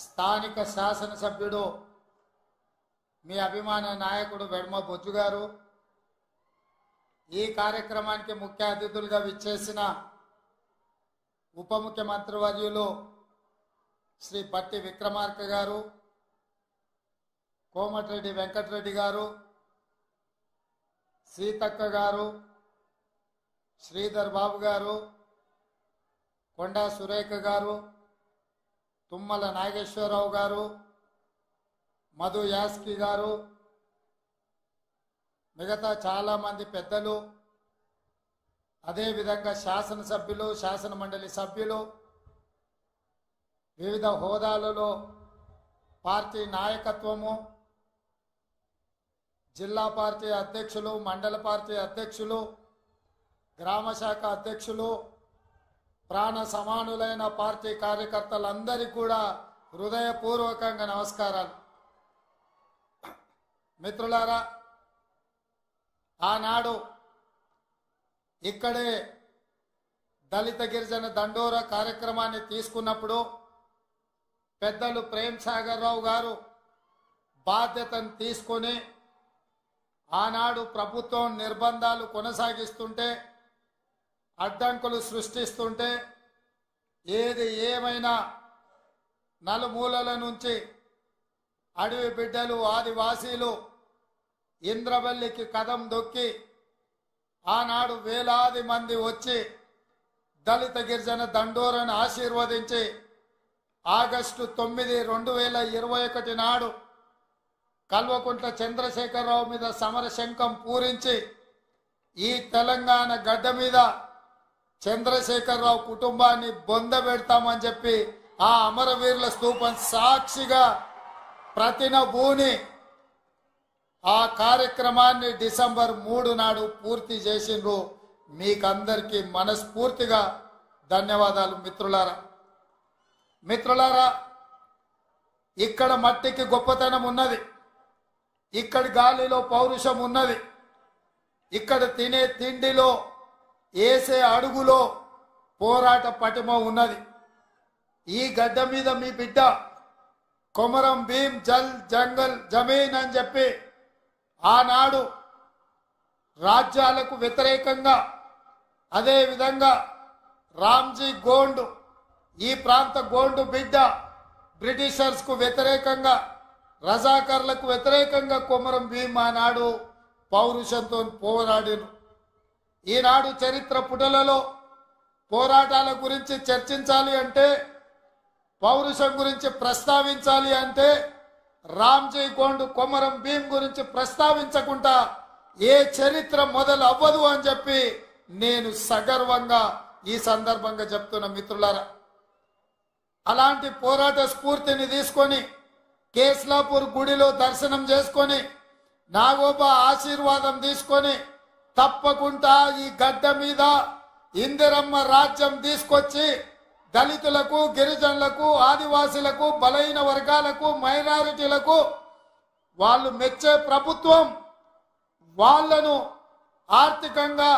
స్థానిక శాసనసభ్యుడు మీ అభిమాన నాయకుడు వెడమ బొజ్జు గారు, ఈ కార్యక్రమానికి ముఖ్య అతిథులుగా విచ్చేసిన ఉప ముఖ్యమంత్రి వర్యులు శ్రీ పట్టి విక్రమార్క గారు, కోమటిరెడ్డి వెంకటరెడ్డి గారు, సీతక్క గారు, శ్రీధర్ బాబు గారు, కొండా సురేఖ గారు, తుమ్మల నాగేశ్వరరావు గారు, మధు యాస్కి గారు, మిగతా చాలా మంది పెద్దలు, అదేవిధంగా శాసనసభ్యులు, శాసన మండలి సభ్యులు, వివిధ హోదాలలో పార్టీ నాయకత్వము, జిల్లా పార్టీ అధ్యక్షులు, మండల పార్టీ అధ్యక్షులు, గ్రామ శాఖ అధ్యక్షులు, ప్రాణ సమానులైన పార్టీ కార్యకర్తలందరికీ కూడా హృదయపూర్వకంగా నమస్కారాలు. మిత్రులారా, ఆనాడు ఇక్కడే దళిత గిరిజన దండోర కార్యక్రమాన్ని తీసుకున్నప్పుడు పెద్దలు ప్రేమ్ సాగర్ రావు గారు బాధ్యతను తీసుకొని ఆనాడు ప్రభుత్వం నిర్బంధాలు కొనసాగిస్తుంటే, అడ్డంకులు సృష్టిస్తుంటే, ఏది ఏమైనా నలుమూలల నుంచి అడవి బిడ్డలు, ఆదివాసీలు ఇంద్రవల్లికి కదం దొక్కి ఆనాడు వేలాది మంది వచ్చి దళిత గిరిజన దండోరను ఆశీర్వదించి ఆగస్టు 9, 2021 నాడు కల్వకుంట్ల చంద్రశేఖరరావు మీద సమర శంఖం పూరించి ఈ తెలంగాణ గడ్డ మీద చంద్రశేఖరరావు కుటుంబాన్ని బొందబెడతామని చెప్పి ఆ అమరవీరుల స్తూపం సాక్షిగా ప్రతినబూని ఆ కార్యక్రమాన్ని డిసెంబర్ 3 నాడు పూర్తి చేసిండ్రు. మీకందరికీ మనస్ఫూర్తిగా ధన్యవాదాలు. మిత్రులారా, ఇక్కడ మట్టికి గొప్పతనం ఉన్నది, ఇక్కడి గాలిలో పౌరుషం ఉన్నది, ఇక్కడ తినే తిండిలో, వేసే అడుగులో పోరాట పటిమ ఉన్నది. ఈ గడ్డ మీద మీ బిడ్డ కొమరం భీం జల్ జంగల్ జమీన్ అని చెప్పి ఆనాడు రాజ్యాలకు వ్యతిరేకంగా, అదేవిధంగా రామ్జీ గోండు, ఈ ప్రాంత గోండు బిడ్డ బ్రిటిషర్స్ కు వ్యతిరేకంగా, రజాకర్లకు వ్యతిరేకంగా కొమరం భీం ఆనాడు పౌరుషంతో పోరాడిను. ఈనాడు చరిత్ర పుటలలో పోరాటాల గురించి చర్చించాలి అంటే, పౌరుషం గురించి ప్రస్తావించాలి అంటే రామ్జీ గోండు, కొమరం భీం గురించి ప్రస్తావించకుండా ఏ చరిత్ర మొదలు అవ్వదు అని చెప్పి నేను సగర్వంగా ఈ సందర్భంగా చెప్తున్నా. మిత్రులారా, అలాంటి పోరాట స్ఫూర్తిని తీసుకొని కేస్లాపూర్ గుడిలో దర్శనం చేసుకొని నాగోబా ఆశీర్వాదం తీసుకొని తప్పకుండా ఈ గడ్డ మీద ఇందిరమ్మ రాజ్యం తీసుకొచ్చి దళితులకు, గిరిజనులకు, ఆదివాసులకు, బలహీన వర్గాలకు, మైనారిటీలకు వాళ్ళు మెచ్చే ప్రభుత్వం, వాళ్లను ఆర్థికంగా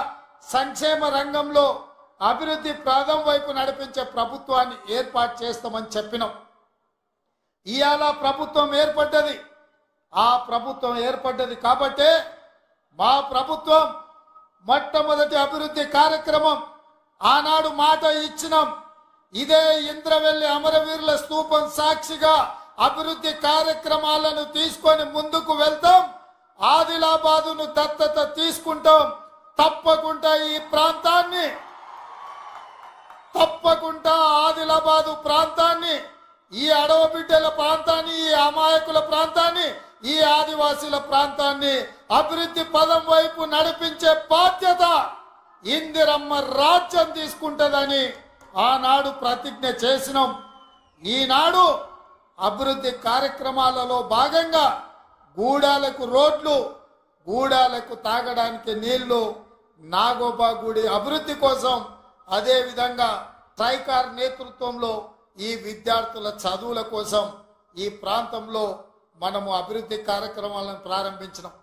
సంక్షేమ రంగంలో అభివృద్ధి ప్రాంతం వైపు నడిపించే ప్రభుత్వాన్ని ఏర్పాటు చేస్తామని చెప్పినాం. ఇవాళ ప్రభుత్వం ఏర్పడ్డది. ఆ ప్రభుత్వం ఏర్పడ్డది కాబట్టే మా ప్రభుత్వం మొట్టమొదటి అభివృద్ధి కార్యక్రమం ఆనాడు మాట ఇచ్చినాం. ఇదే ఇంద్రవెల్లి అమరవీరుల స్తూపం సాక్షిగా అభివృద్ధి కార్యక్రమాలను తీసుకొని ముందుకు వెళ్తాం. ఆదిలాబాదును దత్తత తీసుకుంటాం. తప్పకుండా ఈ ప్రాంతాన్ని, తప్పకుండా ఆదిలాబాదు ప్రాంతాన్ని, ఈ అడవ బిడ్డల ప్రాంతాన్ని, ఈ అమాయకుల ప్రాంతాన్ని, ఈ ఆదివాసీల ప్రాంతాన్ని అభివృద్ధి పదం వైపు నడిపించే బాధ్యత ఇందిరమ్మ రాజ్యం తీసుకుంటదని ఆనాడు ప్రతిజ్ఞ చేసినాం. ఈనాడు అభివృద్ధి కార్యక్రమాలలో భాగంగా గూడాలకు రోడ్లు, గూడాలకు తాగడానికి నీళ్లు, నాగోబా గుడి అభివృద్ధి కోసం, అదేవిధంగా ట్రైకార్ నేతృత్వంలో ఈ విద్యార్థుల చదువుల కోసం ఈ ప్రాంతంలో మనము అభివృద్ధి కార్యక్రమాలను ప్రారంభించినాం.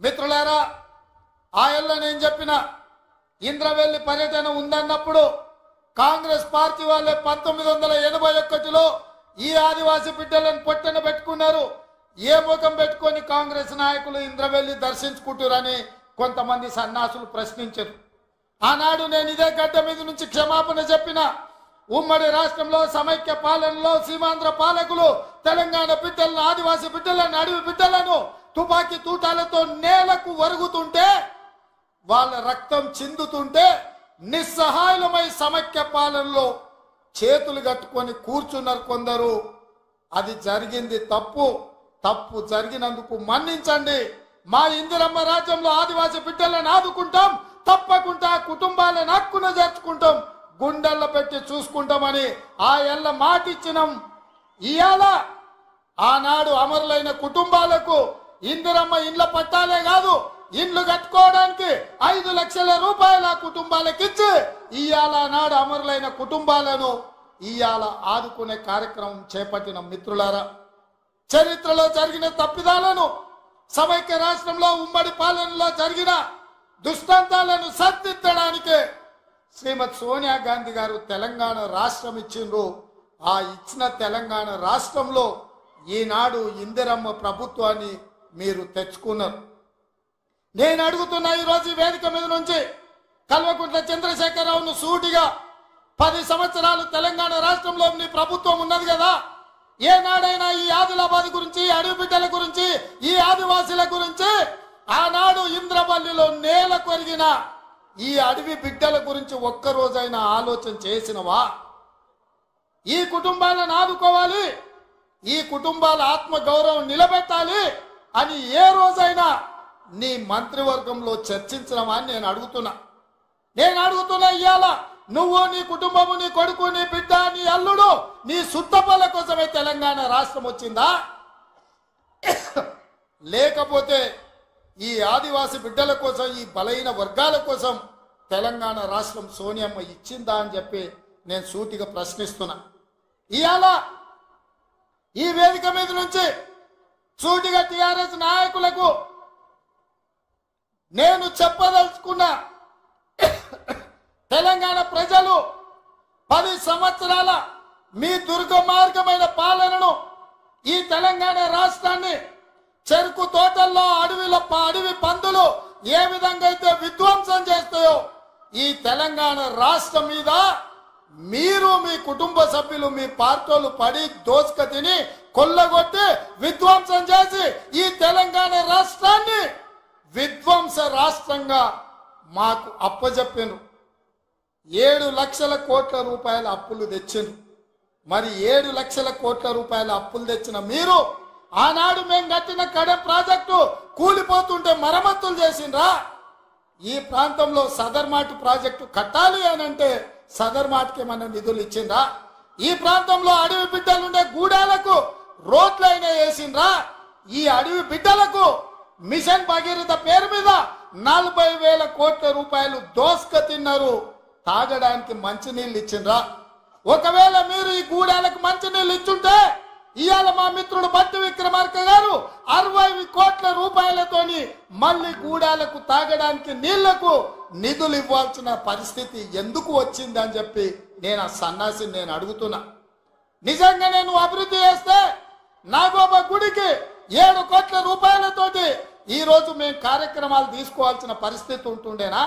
మిత్రులారా, ఆయల్లో నేను చెప్పిన ఇంద్రవెల్లి పర్యటన ఉందన్నప్పుడు కాంగ్రెస్ పార్టీ వాళ్ళే 1981లో ఈ ఆదివాసీ బిడ్డలను పొట్టన పెట్టుకున్నారు. ఏ ముఖం పెట్టుకొని కాంగ్రెస్ నాయకులు ఇంద్రవెల్లి దర్శించుకుంటారని కొంతమంది సన్నాసులు ప్రశ్నించారు. ఆనాడు నేను ఇదే గడ్డ మీద నుంచి క్షమాపణ చెప్పిన. ఉమ్మడి రాష్ట్రంలో సమైక్య పాలనలో సీమాంధ్ర పాలకులు తెలంగాణ బిడ్డలను, ఆదివాసీ బిడ్డలను, అడవి బిడ్డలను తుపాకీ తూటాలతో నేలకు వరుగుతుంటే, వాళ్ళ రక్తం చిందుతుంటే నిస్సహాయులమై సమైక్య పాలనలో చేతులు కట్టుకొని కూర్చున్నారు కొందరు. అది జరిగింది తప్పు. తప్పు జరిగినందుకు మన్నించండి. మా ఇందిరమ్మ రాజ్యంలో ఆదివాసీ బిడ్డలను ఆదుకుంటాం, తప్పకుండా కుటుంబాలను హక్కున చేర్చుకుంటాం, గుండెల్లో పెట్టి చూసుకుంటామని ఆ ఎల్ల మాటిచ్చినాం. ఇవాళ ఆనాడు అమరులైన కుటుంబాలకు ఇందిరమ్మ ఇండ్ల పట్టాలే కాదు, ఇండ్లు కట్టుకోవడానికి 5 లక్షల రూపాయల కుటుంబాలకు ఇచ్చి ఇవాళ నాడు అమరులైన కుటుంబాలను ఇవాళ ఆదుకునే కార్యక్రమం చేపట్టిన మిత్రులారా, చరిత్రలో జరిగిన తప్పిదాలను, సమైక్య రాష్ట్రంలో ఉమ్మడి పాలనలో జరిగిన దుష్టాంతాలను సరిదిద్దడానికే శ్రీమతి సోనియా గాంధీ గారు తెలంగాణ రాష్ట్రం ఇచ్చిండ్రు. ఆ ఇచ్చిన తెలంగాణ రాష్ట్రంలో ఈనాడు ఇందిరమ్మ ప్రభుత్వాన్ని మీరు తెచ్చుకున్నారు. నేను అడుగుతున్నా ఈరోజు ఈ వేదిక మీద నుంచి కల్వకుంట్ల చంద్రశేఖరరావును సూటిగా, 10 సంవత్సరాలు తెలంగాణ రాష్ట్రంలో నీ ప్రభుత్వం ఉన్నది కదా, ఏనాడైనా ఈ ఆదిలాబాద్ గురించి, అడవి బిడ్డల గురించి, ఈ ఆదివాసుల గురించి, ఆనాడు ఇంద్రవల్లిలో నేల కొరిగిన ఈ అడవి బిడ్డల గురించి ఒక్కరోజైనా ఆలోచన చేసినవా? ఈ కుటుంబాలను ఆదుకోవాలి, ఈ కుటుంబాల ఆత్మ గౌరవం నిలబెట్టాలి అని ఏ రోజైనా నీ మంత్రివర్గంలో చర్చించడమా అని నేను అడుగుతున్నా. ఇవాళ నువ్వు, నీ కుటుంబము, నీ కొడుకు, నీ బిడ్డ, నీ అల్లుడు, నీ సుత్తపల్ల కోసమే తెలంగాణ రాష్ట్రం వచ్చిందా? లేకపోతే ఈ ఆదివాసి బిడ్డల కోసం, ఈ బలైన వర్గాల కోసం తెలంగాణ రాష్ట్రం సోనియమ్మ ఇచ్చిందా అని చెప్పి నేను సూటిగా ప్రశ్నిస్తున్నా. ఇవాళ ఈ వేదిక మీద నుంచి సూటిగా టిఆర్ఎస్ నాయకులకు నేను చెప్పదలుచుకున్నా, తెలంగాణ ప్రజలు 10 సంవత్సరాల మీ దుర్గమార్గమైన పాలనను, ఈ తెలంగాణ రాష్ట్రాన్ని చెరుకు తోటల్లో అడవి పందులు ఏ విధంగా అయితే విధ్వంసం చేస్తాయో, ఈ తెలంగాణ రాష్ట్రం మీద మీరు, మీ కుటుంబ సభ్యులు, మీ పార్టీలు పడి దోసుక తిని కొల్లగొట్టి విధ్వంసం చేసి ఈ తెలంగాణ రాష్ట్రాన్ని విధ్వంస రాష్ట్రంగా మాకు అప్పజెప్పారు. 7 లక్షల కోట్ల రూపాయల అప్పులు తెచ్చిండ్రు. మరి 7 లక్షల కోట్ల రూపాయల అప్పులు తెచ్చిన మీరు ఆనాడు మేము కట్టిన కడెం ప్రాజెక్టు కూలిపోతుంటే మరమ్మతులు చేసిండ్రా? ఈ ప్రాంతంలో సదర్మాట్ ప్రాజెక్టు కట్టాలి అని అంటే సదర్మాట్కి ఏమన్నా నిధులు ఇచ్చిండ్రా? ఈ ప్రాంతంలో అడవి బిడ్డలుండే గూడాలకు రోడ్లైనా వేసిండ్రా? ఈ అడవి బిడ్డలకు మిషన్ భగీరథ పేరు మీద 40,000 కోట్ల రూపాయలు దోసుక తిన్నారు. తాగడానికి మంచినీళ్ళు ఇచ్చిండ్రా? ఒకవేళ మీరు ఈ గూడాలకు మంచినీళ్ళు ఇచ్చుంటే ఇవాళ మా మిత్రుడు బట్టి విక్రమార్క గారు 60 కోట్ల రూపాయలతోని మళ్ళీ గూడాలకు తాగడానికి నీళ్లకు నిధులు ఇవ్వాల్సిన పరిస్థితి ఎందుకు వచ్చింది అని చెప్పి నేను ఆ సన్నాసిని నేను అడుగుతున్నా. నిజంగా నేను అభివృద్ధి చేస్తే నాగోబా గుడికి 7 కోట్ల రూపాయలతోటి ఈ రోజు మేము కార్యక్రమాలు తీసుకోవాల్సిన పరిస్థితి ఉంటుండేనా?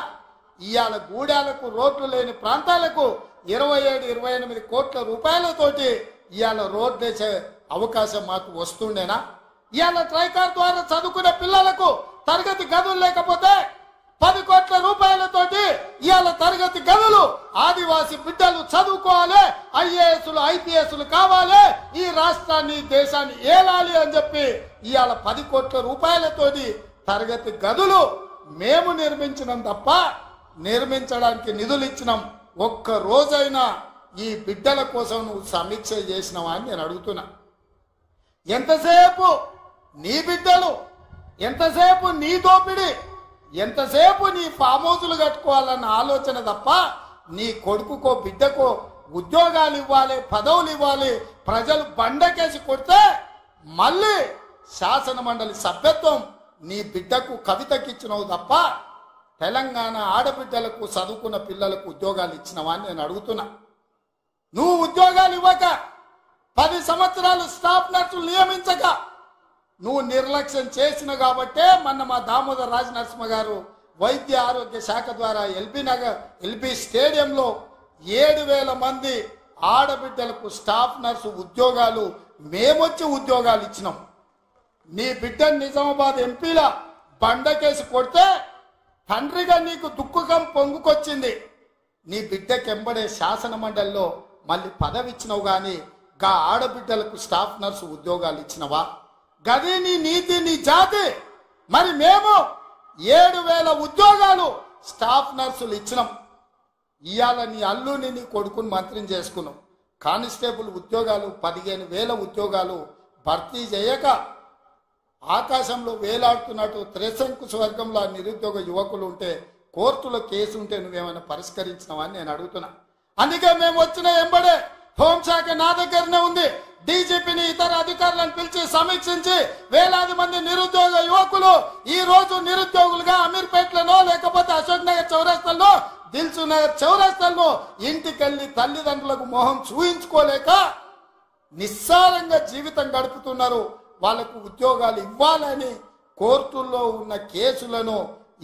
ఇవాళ గూడాలకు రోడ్లు లేని ప్రాంతాలకు 27-28 కోట్ల రూపాయలతోటి ఇవాళ రోడ్లు వేసే అవకాశం మాకు వస్తుండేనా? ఇవాళ ట్రైకార్ ద్వారా చదువుకునే పిల్లలకు తరగతి గదులు లేకపోతే 10 కోట్ల రూపాయలతోటి ఇవాళ తరగతి గదులు, ఆదివాసి బిడ్డలు చదువుకోవాలి, ఐఏఎస్లు ఐపీఎస్లు కావాలి, ఈ రాష్ట్రాన్ని దేశాన్ని ఏలాలి అని చెప్పి ఇవాళ 10 కోట్ల రూపాయలతోటి తరగతి గదులు మేము నిర్మించినాం తప్ప నిర్మించడానికి నిధులు ఇచ్చినాం. ఒక్క రోజైనా ఈ బిడ్డల కోసం నువ్వు సమీక్ష చేసినావా అని నేను అడుగుతున్నా. ఎంతసేపు నీ బిడ్డలు, ఎంతసేపు నీ దోపిడి, ఎంతసేపు నీ ఫామ్ హౌసులు కట్టుకోవాలన్న ఆలోచన తప్ప నీ కొడుకుకో బిడ్డకో ఉద్యోగాలు ఇవ్వాలి, పదవులు ఇవ్వాలి, ప్రజలు బండకేసి కొడితే మళ్ళీ శాసన మండలి సభ్యత్వం నీ బిడ్డకు కవితకిచ్చినవు తప్ప తెలంగాణ ఆడబిడ్డలకు చదువుకున్న పిల్లలకు ఉద్యోగాలు ఇచ్చినవా అని నేను అడుగుతున్నా. నువ్వు ఉద్యోగాలు ఇవ్వక 10 సంవత్సరాలు స్టాఫ్ నర్సులు నియమించక నువ్వు నిర్లక్ష్యం చేసిన కాబట్టే మొన్న మా దామోదర్ రాజ నరసింహ గారు వైద్య ఆరోగ్య శాఖ ద్వారా ఎల్బీ స్టేడియంలో 7,000 మంది ఆడబిడ్డలకు స్టాఫ్ నర్సు ఉద్యోగాలు మేమొచ్చి ఉద్యోగాలు ఇచ్చినాం. నీ బిడ్డ నిజామాబాద్ ఎంపీల బండకేసి కొడితే తండ్రిగా నీకు దుఃఖం పొంగుకొచ్చింది. నీ బిడ్డకెంబడే శాసన మండలిలో మళ్ళీ పదవి ఇచ్చినావు గాని గా ఆడబిడ్డలకు స్టాఫ్ నర్సు ఉద్యోగాలు ఇచ్చినవా? గది నీ నీతి, నీ జాతి. మరి మేము 7,000 ఉద్యోగాలు స్టాఫ్ నర్సులు ఇచ్చినాం. ఇవాళ నీ అల్లుని నీ కొడుకుని మంత్రిని చేసుకున్నాం. కానిస్టేబుల్ ఉద్యోగాలు 15,000 ఉద్యోగాలు భర్తీ చేయక ఆకాశంలో వేలాడుతున్నట్టు త్రిశంకు స్వర్గంలో నిరుద్యోగ యువకులు ఉంటే కోర్టులో కేసు ఉంటే నువ్వేమైనా పరిష్కరించినావా అని నేను అడుగుతున్నా. అందుకే మేము వచ్చిన ఎంబడే హోంశాఖ నా దగ్గరనే ఉంది. డీజీపీని ఇతర అధికారులను పిలిచి సమీక్షించి వేలాది మంది నిరుద్యోగ యువకులు ఈ రోజు నిరుద్యోగులుగా అమీర్పేట్లలో లేకపోతే అశోక్ నగర్ చౌరస్తాల్లో దిల్సు నగర్ చౌరస్తాల్లో ఇంటికెళ్ళి తల్లిదండ్రులకు మొహం చూయించుకోలేక నిస్సారంగా జీవితం గడుపుతున్నారు. వాళ్లకు ఉద్యోగాలు ఇవ్వాలని కోర్టుల్లో ఉన్న కేసులను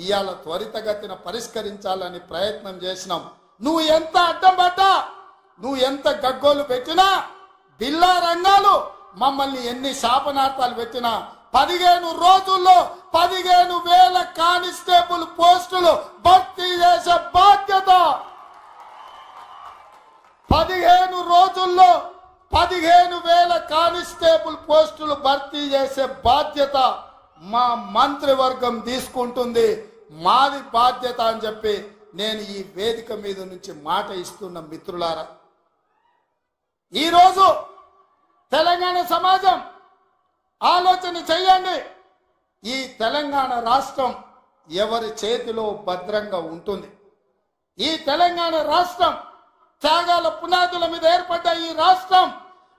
ఇవాళ త్వరితగతిన పరిష్కరించాలని ప్రయత్నం చేసినాం. నువ్వు ఎంత అడ్డం పడ్డా, నువ్వు ఎంత గగ్గోలు పెట్టినా, బిల్లా రంగాలు మమ్మల్ని ఎన్ని శాపనార్థాలు పెట్టినా 15 రోజుల్లో 15,000 కానిస్టేబుల్ పోస్టులు భర్తీ చేసే బాధ్యత, 15 రోజుల్లో 15,000 కానిస్టేబుల్ పోస్టులు భర్తీ చేసే బాధ్యత మా మంత్రివర్గం తీసుకుంటుంది. మాది బాధ్యత అని చెప్పి నేను ఈ వేదిక మీద నుంచి మాట ఇస్తున్న మిత్రులారా, ఈరోజు తెలంగాణ సమాజం ఆలోచన చేయండి. ఈ తెలంగాణ రాష్ట్రం ఎవరి చేతిలో భద్రంగా ఉంటుంది? ఈ తెలంగాణ రాష్ట్రం త్యాగాల పునాదుల మీద ఏర్పడ్డ ఈ రాష్ట్రం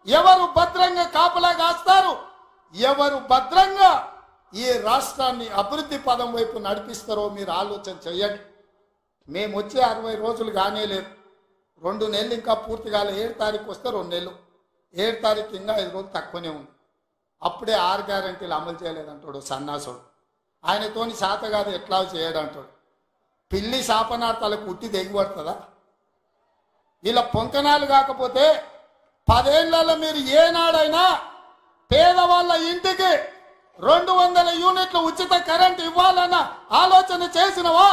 ఎవరు భద్రంగా కాపలా కాస్తారు? ఎవరు భద్రంగా ఈ రాష్ట్రాన్ని అభివృద్ధి పదం వైపు నడిపిస్తారో మీరు ఆలోచన చేయండి. మేము వచ్చే 60 రోజులు కానే లేదు, 2 నెలలు ఇంకా పూర్తి కాలే. 7 తారీఖు వస్తే 2 నెలలు, 7 తారీఖు ఇంకా 5 రోజులు తక్కువనే ఉంది. అప్పుడే 6 గ్యారెంటీలు అమలు చేయలేదంటాడు సన్నాసుడు. ఆయనతోని శాత కాదు ఎట్లా చేయడంటాడు. పిల్లి శాపనార్థాలకు ఉట్టి దిగిపడుతుందా? ఇలా పొంకనాలు కాకపోతే 10 ఏళ్లలో మీరు ఏనాడైనా పేదవాళ్ళ ఇంటికి 200 యూనిట్లు ఉచిత కరెంట్ ఇవ్వాలన్న ఆలోచన చేసినవా?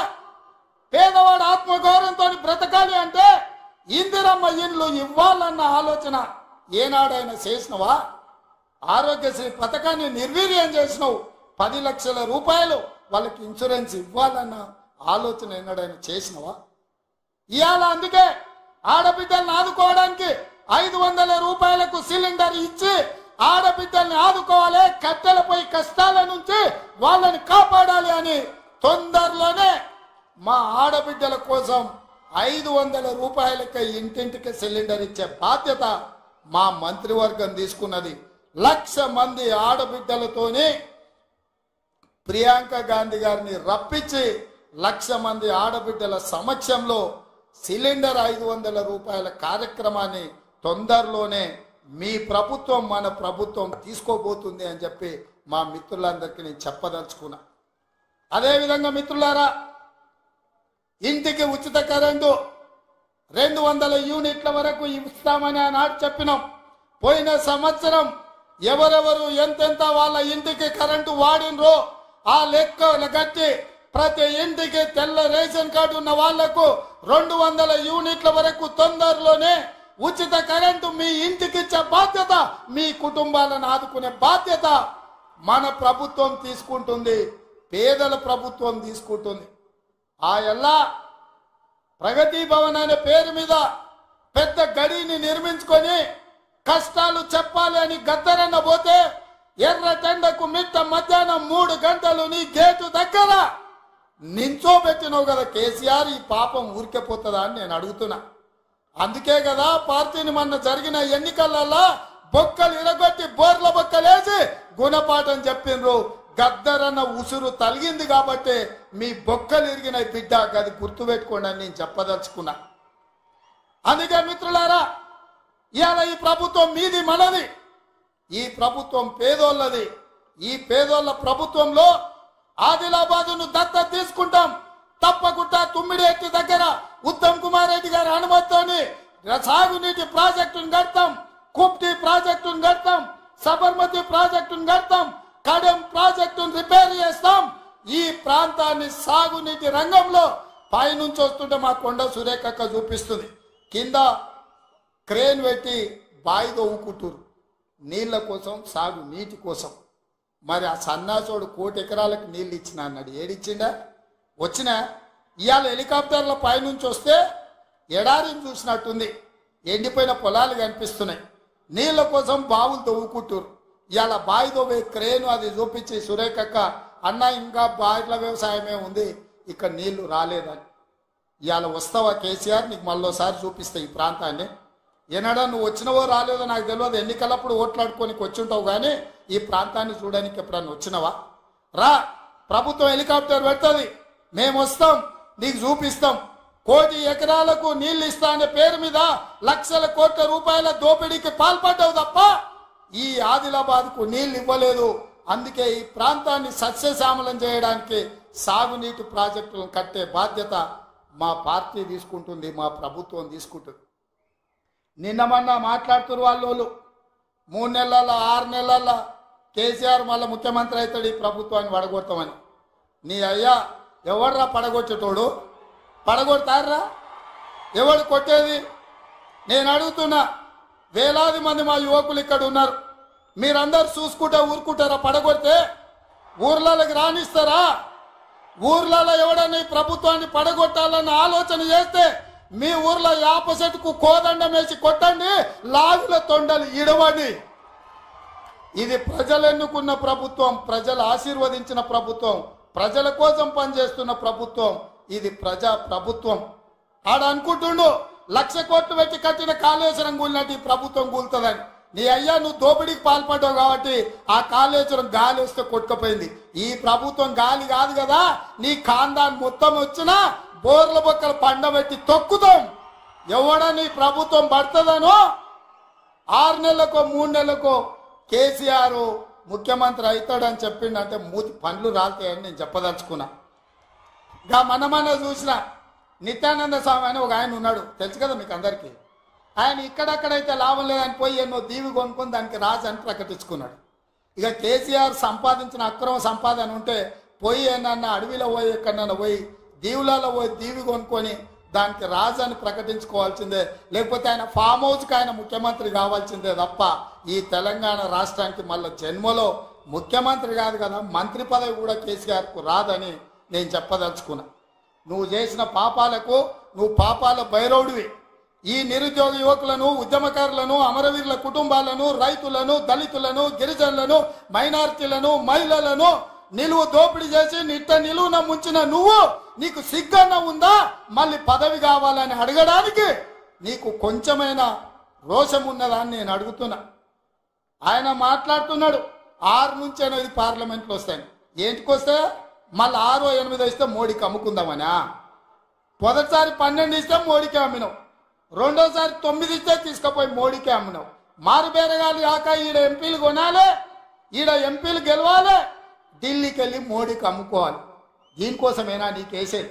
పేదవాడు ఆత్మగౌరవంతో బ్రతకాలి అంటే ఇందిరమ్మ ఇండ్లు ఇవ్వాలన్న ఆలోచన ఏనాడైనా చేసినవా? ఆరోగ్యశ్రీ పథకాన్ని నిర్వీర్యం చేసినావు. 10 లక్షల రూపాయలు వాళ్ళకి ఇన్సూరెన్స్ ఇవ్వాలన్న ఆలోచన ఏనాడైనా చేసినవా? ఇవాళ అందుకే ఆడబిడ్డల్ని ఆదుకోవడానికి 500 రూపాయలకు సిలిండర్ ఇచ్చి ఆడబిడ్డల్ని ఆదుకోవాలి, కట్టెలపై కష్టాల నుంచి వాళ్ళని కాపాడాలి అని తొందరలోనే మా ఆడబిడ్డల కోసం 500 రూపాయలకి ఇంటింటికి సిలిండర్ ఇచ్చే బాధ్యత మా మంత్రివర్గం తీసుకున్నది. 1,00,000 మంది ఆడబిడ్డలతోని ప్రియాంక గాంధీ గారిని రప్పించి 1,00,000 మంది ఆడబిడ్డల సమక్షంలో సిలిండర్ 500 రూపాయల కార్యక్రమాన్ని తొందరలోనే మీ ప్రభుత్వం మన ప్రభుత్వం తీసుకోబోతుంది అని చెప్పి మా మిత్రులందరికీ నేను చెప్పదలుచుకున్నా. అదేవిధంగా మిత్రులారా, ఇంటికి ఉచిత కరెంటు 200 యూనిట్ల వరకు ఇస్తామని ఆనాడు చెప్పినాం. పోయిన సంవత్సరం ఎవరెవరు ఎంతెంత వాళ్ళ ఇంటికి కరెంటు వాడినరో ఆ లెక్కలు కట్టి ప్రతి ఇంటికి తెల్ల రేషన్ కార్డు ఉన్న వాళ్లకు 200 యూనిట్ల వరకు తొందరలోనే ఉచిత కరెంటు మీ ఇంటికి ఇచ్చే బాధ్యత, మీ కుటుంబాలను ఆదుకునే బాధ్యత మన ప్రభుత్వం తీసుకుంటుంది, పేదల ప్రభుత్వం తీసుకుంటుంది. ఆ ఎల్లా ప్రగతి భవన్ అనే పేరు మీద పెద్ద గడిని నిర్మించుకొని కష్టాలు చెప్పాలి అని గద్దరన్న పోతే ఎర్రటెండకు మిట్ట మధ్యాహ్నం 3 గంటలు నీ గేటు దగ్గర నించోబెట్టినావు కదా కేసీఆర్. ఈ పాపం ఊరికెపోతుందా అని నేను అడుగుతున్నా. అందుకే కదా పార్టీని మొన్న జరిగిన ఎన్నికలలో బొక్కలు ఇరగొట్టి బోర్ల బొక్కలేసి గుణపాఠం చెప్పిండ్రు. గద్దరన్న ఉసురు తలిగింది కాబట్టి మీ బొక్కలు ఇరిగిన బిడ్డ అది గుర్తుపెట్టుకోండి అని నేను చెప్పదలుచుకున్నా. అందుకే మిత్రులారా, ఇవాళ ఈ ప్రభుత్వం మీది మనది, ఈ ప్రభుత్వం పేదోళ్ళది. ఈ పేదోళ్ళ ప్రభుత్వంలో ఆదిలాబాదును దత్తత తీసుకుంటాం. తప్పకుండా తుమ్మిడిఎట్టి దగ్గర ఉత్తమ్ కుమార్ రెడ్డి గారి అనుమతితోని సాగునీటి ప్రాజెక్టును కడతాం, కుప్టి ప్రాజెక్టును కడతాం, సబర్మతి ప్రాజెక్టును కడతాం, కడెం ప్రాజెక్టును రిపేర్ చేస్తాం. ఈ ప్రాంతాన్ని సాగునీటి రంగంలో పైనుంచి వస్తుంటే మా కొండ సురేఖక్క చూపిస్తుంది, కింద క్రేన్ పెట్టి బాయి తవ్వుకుంటారు నీళ్ల కోసం, సాగు నీటి కోసం. మరి ఆ సన్నాసోడు 1 కోటి ఎకరాలకు నీళ్ళు ఇచ్చిన అన్నాడు, ఏడిచ్చిండా? వచ్చిన ఇవాళ హెలికాప్టర్ల పైనుంచి వస్తే ఎడారిని చూసినట్టుంది, ఎండిపోయిన పొలాలు కనిపిస్తున్నాయి. నీళ్ల కోసం బావులు తవ్వుకుంటారు. ఇవాళ బావి తవ్వే క్రేను అది చూపించి సురేఖక్క అన్న ఇంకా బాయిల వ్యవసాయమే ఉంది, ఇక్కడ నీళ్లు రాలేదని. ఇవాళ వస్తావా కేసీఆర్, నీకు మళ్ళోసారి చూపిస్తా ఈ ప్రాంతాన్ని. ఏనాడా నువ్వు వచ్చినవో రాలేదో నాకు తెలియదు, ఎన్నికలప్పుడు ఓట్లాడుకోనికి వచ్చి ఉంటావు, కానీ ఈ ప్రాంతాన్ని చూడడానికి ఎప్పుడన్నా వచ్చినవా? రా, ప్రభుత్వం హెలికాప్టర్ పెడుతుంది, మేము వస్తాం, నీకు చూపిస్తాం. 1 కోటి ఎకరాలకు నీళ్లు ఇస్తా అనే పేరు మీద లక్షల కోట్ల రూపాయల దోపిడీకి పాల్పడ్డావు తప్ప ఈ ఆదిలాబాద్కు నీళ్లు ఇవ్వలేదు. అందుకే ఈ ప్రాంతాన్ని సస్యశ్యామలం చేయడానికి సాగునీటి ప్రాజెక్టులను కట్టే బాధ్యత మా పార్టీ తీసుకుంటుంది, మా ప్రభుత్వం తీసుకుంటుంది. నిన్న మొన్న మాట్లాడుతున్నారు వాళ్ళు 3 నెలల 6 నెలల కేసీఆర్ మళ్ళీ ముఖ్యమంత్రి అవుతాడు, ఈ ప్రభుత్వాన్ని పడగొడతామని. నీ అయ్యా ఎవడ్రా పడగొచ్చేటోడు? పడగొడతారా? ఎవడు కొట్టేది? నేను అడుగుతున్నా, వేలాది మంది మా యువకులు ఇక్కడ ఉన్నారు, మీరందరూ చూసుకుంటా ఊరుకుంటారా? పడగొడితే ఊర్లలోకి రానిస్తారా? ఊర్లలో ఎవడన్నా ఈ ప్రభుత్వాన్ని పడగొట్టాలన్న ఆలోచన చేస్తే మీ ఊర్లో యాప చెట్టుకు కోదండం వేసి కొట్టండి, లాగుల తొండలు ఇడవండి. ఇది ప్రజలు ఎన్నుకున్న ప్రభుత్వం, ప్రజలు ఆశీర్వదించిన ప్రభుత్వం, ప్రజల కోసం పనిచేస్తున్న ప్రభుత్వం. ఇది ప్రజా ప్రభుత్వం. ఆడ అనుకుంటుండు 1,00,000 కోట్లు పెట్టి కట్టిన కాళేశ్వరం కూలినట్టు ఈ ప్రభుత్వం కూలుతుందని. నీ అయ్యా నువ్వు దోపిడీకి పాల్పడ్డావు కాబట్టి ఆ కాళేశ్వరం గాలి వస్తే కొట్టుకుపోయింది. ఈ ప్రభుత్వం గాలి కాదు కదా, నీ ఖాందాన్ మొత్తం వచ్చినా బోర్ల బొక్కలు పండబెట్టి తొక్కుతాం. ఎవడని ప్రభుత్వం పడుతుందనో 6 నెలలకో 3 నెలలకో కేసీఆర్ ముఖ్యమంత్రి అవుతాడని చెప్పిండంటే మూతి పండ్లు రాలుతాయని నేను చెప్పదలుచుకున్నా. ఇంకా మన చూసిన నిత్యానంద స్వామి అని ఒక ఆయన ఉన్నాడు, తెలుసు కదా మీకు అందరికీ. ఆయన ఇక్కడక్కడైతే లాభం లేదని పోయి ఎన్నో దీవి కొనుక్కొని దానికి రాజు అని ప్రకటించుకున్నాడు. ఇక కేసీఆర్ సంపాదించిన అక్రమ సంపాదన ఉంటే పోయి ఏమన్నా అడవిలో పోయి ఎక్కడన్నా పోయి దీవులలో పోయి దీవి కొనుక్కొని దానికి రాజు అని ప్రకటించుకోవాల్సిందే, లేకపోతే ఆయన ఫామ్ హౌస్కి ఆయన ముఖ్యమంత్రి కావాల్సిందే తప్ప ఈ తెలంగాణ రాష్ట్రానికి మళ్ళీ జన్మలో ముఖ్యమంత్రి కాదు కదా, మంత్రి పదవి కూడా కేసీఆర్కు రాదని నేను చెప్పదలుచుకున్నా. నువ్వు చేసిన పాపాలకు నువ్వు పాపాల భైరవుడివి. ఈ నిరుద్యోగ యువకులను, ఉద్యమకారులను, అమరవీరుల కుటుంబాలను, రైతులను, దళితులను, గిరిజనులను, మైనారిటీలను, మహిళలను నిలువు దోపిడీ చేసి నిలువున ముంచిన నువ్వు, నీకు సిగ్గన్న ఉందా మళ్ళీ పదవి కావాలని అడగడానికి? నీకు కొంచెమైనా రోషం ఉన్నదా అని నేను అడుగుతున్నా. ఆయన మాట్లాడుతున్నాడు 6 నుంచి 8 పార్లమెంట్లు వస్తాయి. ఏంటికొస్తే మళ్ళీ 6 or 8 ఇస్తే మోడీకి అమ్ముకుందామనా? మొదటిసారి 12 ఇస్తే మోడీకి అమ్మినావు, రెండోసారి 9 ఇస్తే తీసుకుపోయి మోడీకి అమ్మినావు. మారు బేరగాలు కాక ఈడ ఎంపీలు కొనాలి, ఈడ ఎంపీలు గెలవాలి, ఢిల్లీకి వెళ్ళి మోడీకి అమ్ముకోవాలి. దీనికోసమేనా నీకేసేది?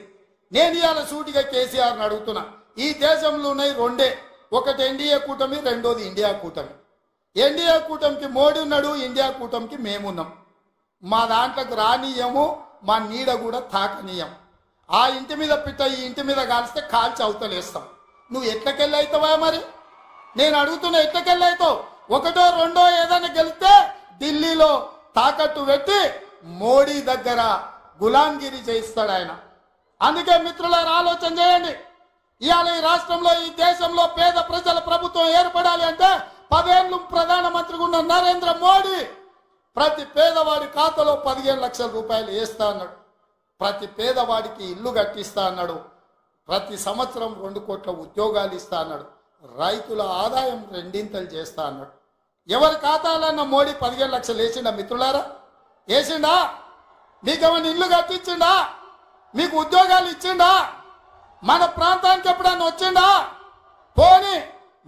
నేను ఇవాళ సూటిగా కేసీఆర్ని అడుగుతున్నా. ఈ దేశంలో ఉన్నాయి 2, ఒకటి ఎన్డీఏ కూటమి, రెండోది ఇండియా కూటమి. ఎన్డీఏ కూటమికి మోడీ ఉన్నాడు, ఇండియా కూటమికి మేమున్నాం. మా దాంట్లోకి రానీయము, మా నీడ కూడా తాకనీయం. ఆ ఇంటి మీద పిట్ట ఈ ఇంటి మీద కాలిస్తే కాల్చి అవతలేస్తాం. నువ్వు ఎట్లకెళ్ళి అవుతావా? మరి నేను అడుగుతున్నా, ఎట్లకెళ్ళి అవుతావు? 1, 2 ఏదైనా గెలిస్తే ఢిల్లీలో తాకట్టు పెట్టి మోడీ దగ్గర గులాంగిరి చేయిస్తాడు ఆయన. అందుకే మిత్రులారా ఆలోచన చేయండి. ఇవాళ ఈ రాష్ట్రంలో, ఈ దేశంలో పేద ప్రజల ప్రభుత్వం ఏర్పడాలి అంటే 10 ఏళ్ళు ప్రధానమంత్రిగా ఉన్న నరేంద్ర మోడీ ప్రతి పేదవాడి ఖాతాలో 15 లక్షల రూపాయలు వేస్తా అన్నాడు. ప్రతి పేదవాడికి ఇల్లు కట్టిస్తా అన్నాడు. ప్రతి సంవత్సరం 2 కోట్ల ఉద్యోగాలు ఇస్తా అన్నాడు. రైతుల ఆదాయం 2 చేస్తా అన్నాడు. ఎవరి ఖాతాలన్నా మోడీ 15 లక్షలు వేసిండా మిత్రులారా? వేసిండా? మీకేమైనా ఇల్లు కట్టించిండా? మీకు ఉద్యోగాలు ఇచ్చిండా? మన ప్రాంతానికి ఎప్పుడన్నా వచ్చిండా? పోనీ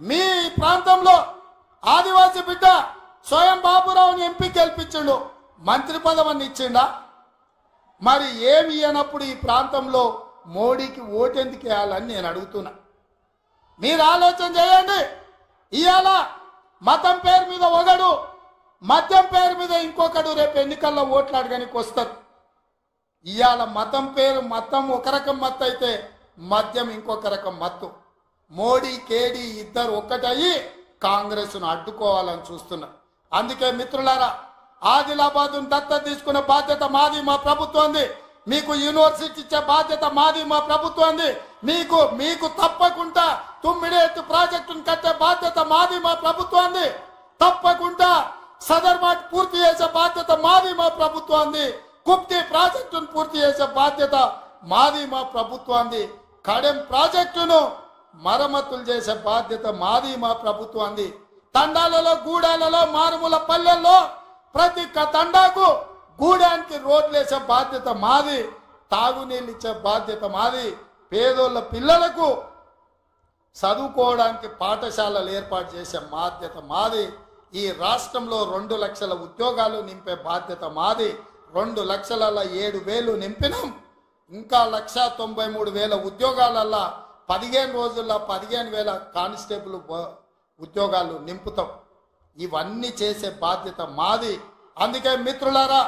మీ ప్రాంతంలో ఆదివాసీ బిడ్డ స్వయం బాబురావుని ఎంపీ గెలిపించిండు, మంత్రి పదవిని ఇచ్చిండా? మరి ఏమి ఇయ్యనప్పుడు ఈ ప్రాంతంలో మోడీకి ఓటెందుకు వేయాలని నేను అడుగుతున్నా. మీరు ఆలోచన చేయండి. ఇవాళ మతం పేరు మీద ఒకడు, మద్యం పేరు మీద ఇంకొకడు రేపు ఎన్నికల్లో ఓట్లు అడగడానికి వస్తారు. ఇవాళ మతం ఒక రకం మత్తు అయితే మద్యం ఇంకొక రకం మత్తు. మోడీ కేడీ ఇద్దరు ఒక్కటయ్యి కాంగ్రెస్ను అడ్డుకోవాలని చూస్తున్నారు. అందుకే మిత్రులారా, ఆదిలాబాద్ దత్తత తీసుకునే బాధ్యత మాది, మా ప్రభుత్వంది. మీకు యూనివర్సిటీ ఇచ్చే బాధ్యత మాది, మా ప్రభుత్వంది. మీకు తప్పకుండా తుమ్మిడేటు ప్రాజెక్టును కట్టే బాధ్యత మాది, మా ప్రభుత్వంది. తప్పకుండా సదర్మాట్ పూర్తి చేసే బాధ్యత మాది, మా ప్రభుత్వంది. కుప్తి ప్రాజెక్టును పూర్తి చేసే బాధ్యత మాది, మా ప్రభుత్వంది. కడెం ప్రాజెక్టును మరమ్మతులు చేసే బాధ్యత మాది, మా ప్రభుత్వంది. తండాలలో, గూడాలలో, మారుమూల పల్లెల్లో ప్రతి తండాకు గూడానికి రోడ్లు వేసే బాధ్యత మాది. తాగునీళ్ళు ఇచ్చే బాధ్యత మాది. పేదోళ్ళ పిల్లలకు చదువుకోవడానికి పాఠశాలలు ఏర్పాటు చేసే బాధ్యత మాది. ఈ రాష్ట్రంలో 2 లక్షల ఉద్యోగాలు నింపే బాధ్యత మాది. 2,07,000 నింపినాం. ఇంకా 1,93,000 ఉద్యోగాలల్లా 15 రోజుల్లో 15,000 కానిస్టేబుల్ ఉద్యోగాలు నింపుతాం. ఇవన్నీ చేసే బాధ్యత మాది. అందుకే మిత్రులారా,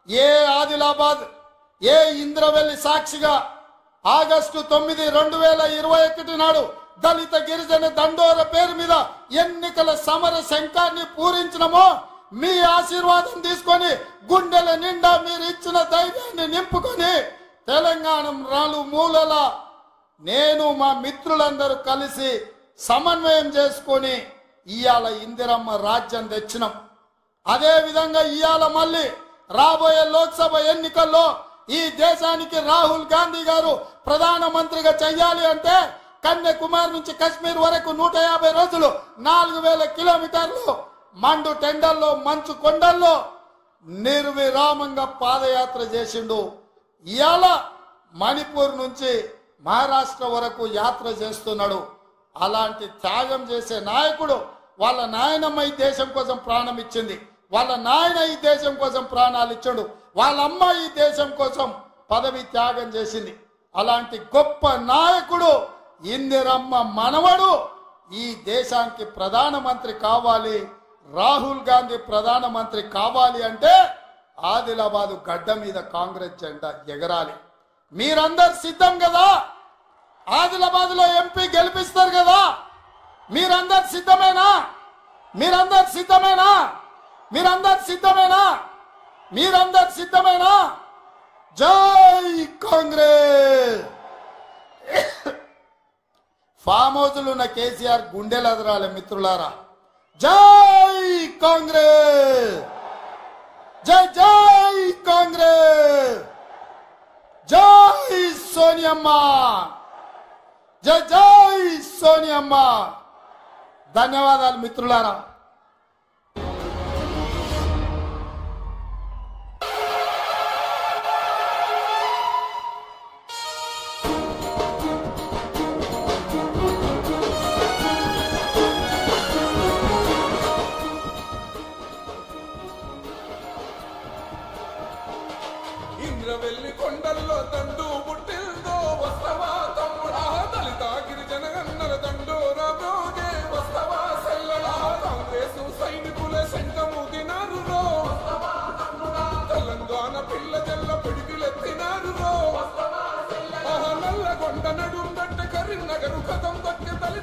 ఏ ఆదిలాబాద్, ఏ ఇంద్రవెల్లి సాక్షిగా ఆగస్టు 9, 2021 నాడు దళిత గిరిజన దండోర పేరు మీద ఎన్నికల సమర శంఖాన్ని పూరించినమో, మీ ఆశీర్వాదం తీసుకొని గుండెల నిండా మీరు ఇచ్చిన ధైర్యాన్ని నింపుకొని తెలంగాణ 4 మూలల నేను మా మిత్రులందరూ కలిసి సమన్వయం చేసుకొని ఇవాళ ఇందిరమ్మ రాజ్యం తెచ్చినాం. అదే విధంగా ఇవాళ మళ్ళీ రాబోయే లోక్సభ ఎన్నికల్లో ఈ దేశానికి రాహుల్ గాంధీ గారు ప్రధానమంత్రిగా చెయ్యాలి అంటే కన్యాకుమారి నుంచి కశ్మీర్ వరకు 150 రోజులు 4,000 కిలోమీటర్లు మండు టెండల్లో, మంచు కొండల్లో నిర్విరామంగా పాదయాత్ర చేసిండు. ఇవాళ మణిపూర్ నుంచి మహారాష్ట్ర వరకు యాత్ర చేస్తున్నాడు. అలాంటి త్యాగం చేసే నాయకుడు, వాళ్ళ నాయనమ్మ ఈ దేశం కోసం ప్రాణం ఇచ్చింది, వాళ్ళ నాయన ఈ దేశం కోసం ప్రాణాలు ఇచ్చాడు, వాళ్ళ అమ్మ ఈ దేశం కోసం పదవి త్యాగం చేసింది. అలాంటి గొప్ప నాయకుడు ఇందిరమ్మ మనవడు ఈ దేశానికి ప్రధానమంత్రి కావాలి. రాహుల్ గాంధీ ప్రధానమంత్రి కావాలి అంటే ఆదిలాబాదు గడ్డ మీద కాంగ్రెస్ జెండా ఎగరాలి. మీరందరు సిద్ధం కదా? ఆదిలాబాద్ లో ఎంపీ గెలిపిస్తారు కదా? మీరందరు సిద్ధమేనా? మీరందరు సిద్ధమేనా? మీరందరు సిద్ధమేనా? మీరందరు సిద్ధమేనా? జై కాంగ్రెస్. ఫామ్ హౌస్లు ఉన్న కేసీఆర్ గుండెలు అదరాలి మిత్రులారా. జై కాంగ్రెస్, జై జై కాంగ్రెస్, జై సోనియమ్మ, జై జై సోనియమ్మ. ధన్యవాదాలు మిత్రులారా. ఇంద్రవెల్లి కొండల్లో దండు పుట్టిందో వస్తవా తమ్ముడా, దళిత గిరిజన గన్నల దండోర బ్రోగే వస్తవా సెల్లడా, కాంగ్రెస్ సైనికుల శంఖము తినారు రో, తెలంగాణ పిల్ల జల్ల పిడికిలెత్తినారు రో, నల్ల కొండ నడుం గట్ట కరీంనగరు కథం దక్కి దళిత